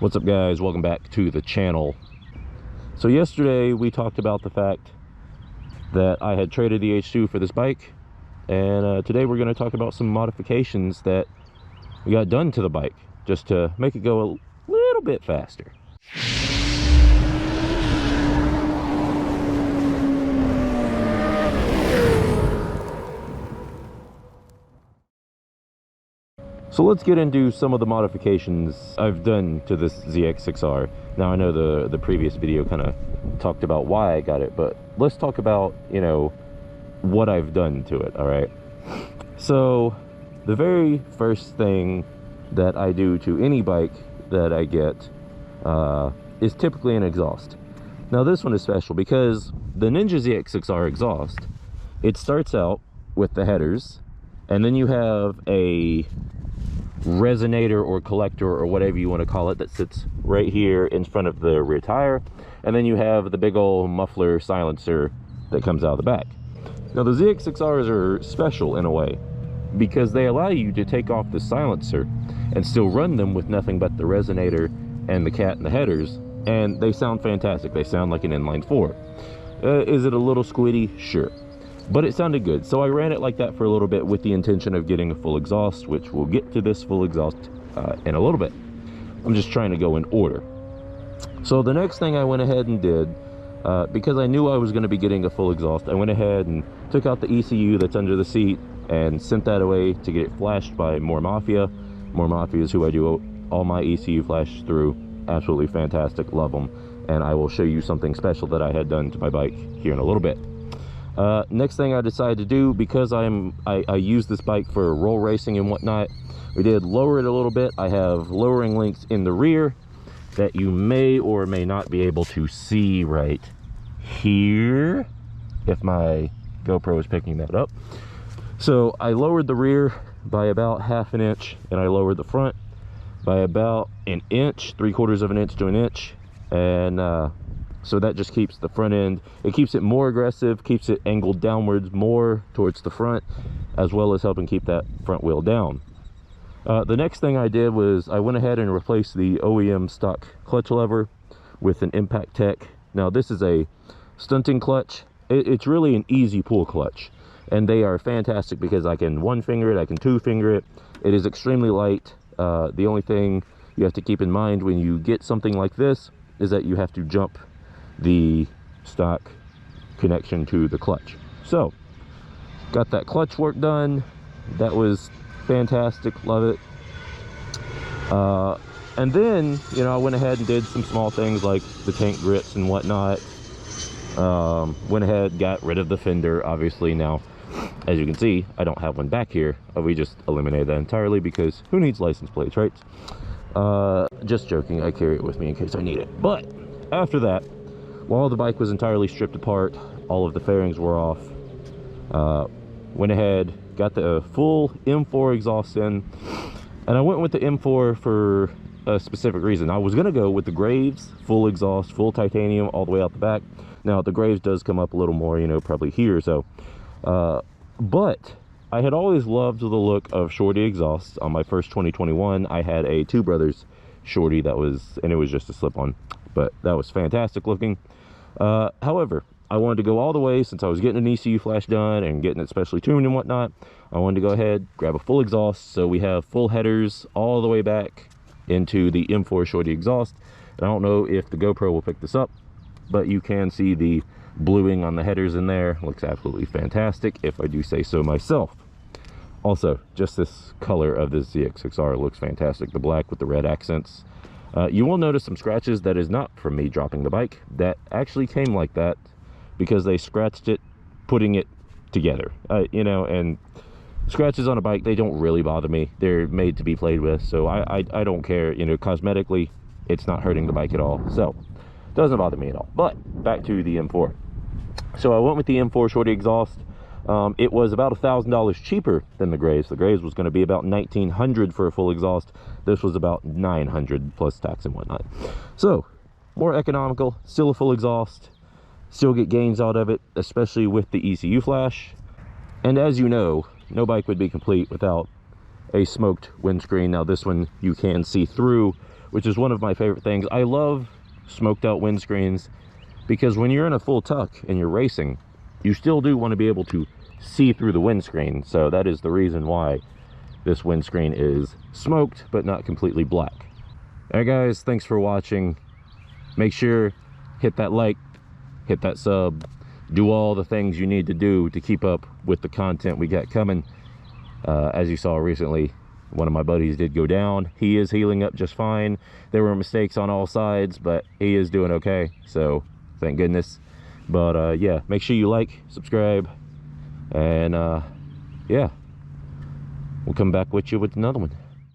What's up, guys? Welcome back to the channel. So yesterday we talked about the fact that I had traded the H2 for this bike, and today we're going to talk about some modifications that we got done to the bike just to make it go a little bit faster. So let's get into some of the modifications I've done to this ZX6R. Now I know the previous video kind of talked about why I got it, but let's talk about, you know, what I've done to it, all right? So the very first thing that I do to any bike that I get is typically an exhaust. Now this one is special because the Ninja ZX6R exhaust, it starts out with the headers, and then you have a resonator or collector or whatever you want to call it that sits right here in front of the rear tire, and then you have the big old muffler silencer that comes out of the back. Now the ZX6Rs are special in a way because they allow you to take off the silencer and still run them with nothing but the resonator and the cat and the headers, and they sound fantastic. They sound like an inline 4. Is it a little squiddy? Sure, but it sounded good, so I ran it like that for a little bit with the intention of getting a full exhaust, which we'll get to this full exhaust in a little bit. I'm just trying to go in order. So the next thing I went ahead and did, because I knew I was going to be getting a full exhaust, I went ahead and took out the ECU that's under the seat and sent that away to get it flashed by More Mafia. More Mafia is who I do all my ECU flash through. Absolutely fantastic, love them, and I will show you something special that I had done to my bike here in a little bit. Next thing I decided to do, because I use this bike for roll racing and whatnot, we did lower it a little bit. I have lowering links in the rear that you may or may not be able to see right here, if my GoPro is picking that up. So I lowered the rear by about 1/2 inch, and I lowered the front by about 1 inch, 3/4 of an inch to 1 inch, and so that just keeps the front end, it keeps it more aggressive, keeps it angled downwards more towards the front, as well as helping keep that front wheel down. The next thing I did was I went ahead and replaced the OEM stock clutch lever with an Impact Tech. Now this is a stunting clutch. It's really an easy pull clutch, and they are fantastic because I can 1-finger it, I can 2-finger it. It is extremely light. The only thing you have to keep in mind when you get something like this is that you have to jump the stock connection to the clutch. So got that clutch work done. That was fantastic, love it. And then, you know, I went ahead and did some small things like the tank grips and whatnot. Went ahead, got rid of the fender, obviously. Now as you can see, I don't have one back here. We just eliminated that entirely because who needs license plates, right? Just joking, I carry it with me in case I need it. But after that, while the bike was entirely stripped apart, all of the fairings were off, went ahead, got the full M4 exhaust in, and I went with the M4 for a specific reason. I was going to go with the Graves full exhaust, full titanium all the way out the back. Now the Graves does come up a little more, you know, probably here, so but I had always loved the look of shorty exhausts. On my first 2021 I had a Two Brothers shorty that was, and it was just a slip-on, but that was fantastic looking. However, I wanted to go all the way, since I was getting an ECU flash done and getting it specially tuned and whatnot. I wanted to go ahead, grab a full exhaust, so we have full headers all the way back into the M4 shorty exhaust. And I don't know if the GoPro will pick this up, but you can see the bluing on the headers in there. Looks absolutely fantastic, if I do say so myself. Also, just this color of this ZX6R looks fantastic, the black with the red accents. You will notice some scratches. That is not from me dropping the bike. That actually came like that because they scratched it putting it together. You know, and scratches on a bike, they don't really bother me. They're made to be played with, so I don't care. You know, cosmetically, it's not hurting the bike at all, so doesn't bother me at all. But back to the M4. So I went with the M4 shorty exhaust. It was about $1,000 cheaper than the Graves. The Graves was going to be about $1,900 for a full exhaust. This was about $900 plus tax and whatnot. So more economical, still a full exhaust, still get gains out of it, especially with the ECU flash. And as you know, no bike would be complete without a smoked windscreen. Now this one you can see through which is one of my favorite things. I love smoked out windscreens because when you're in a full tuck and you're racing, you still do want to be able to see through the windscreen. So that is the reason why this windscreen is smoked but not completely black. All right guys, thanks for watching. Make sure hit that like, hit that sub, do all the things you need to do to keep up with the content we got coming. As you saw recently, one of my buddies did go down. He is healing up just fine. There were mistakes on all sides, but he is doing okay, so thank goodness. But yeah, make sure you like, subscribe, and yeah, we'll come back with you with another one.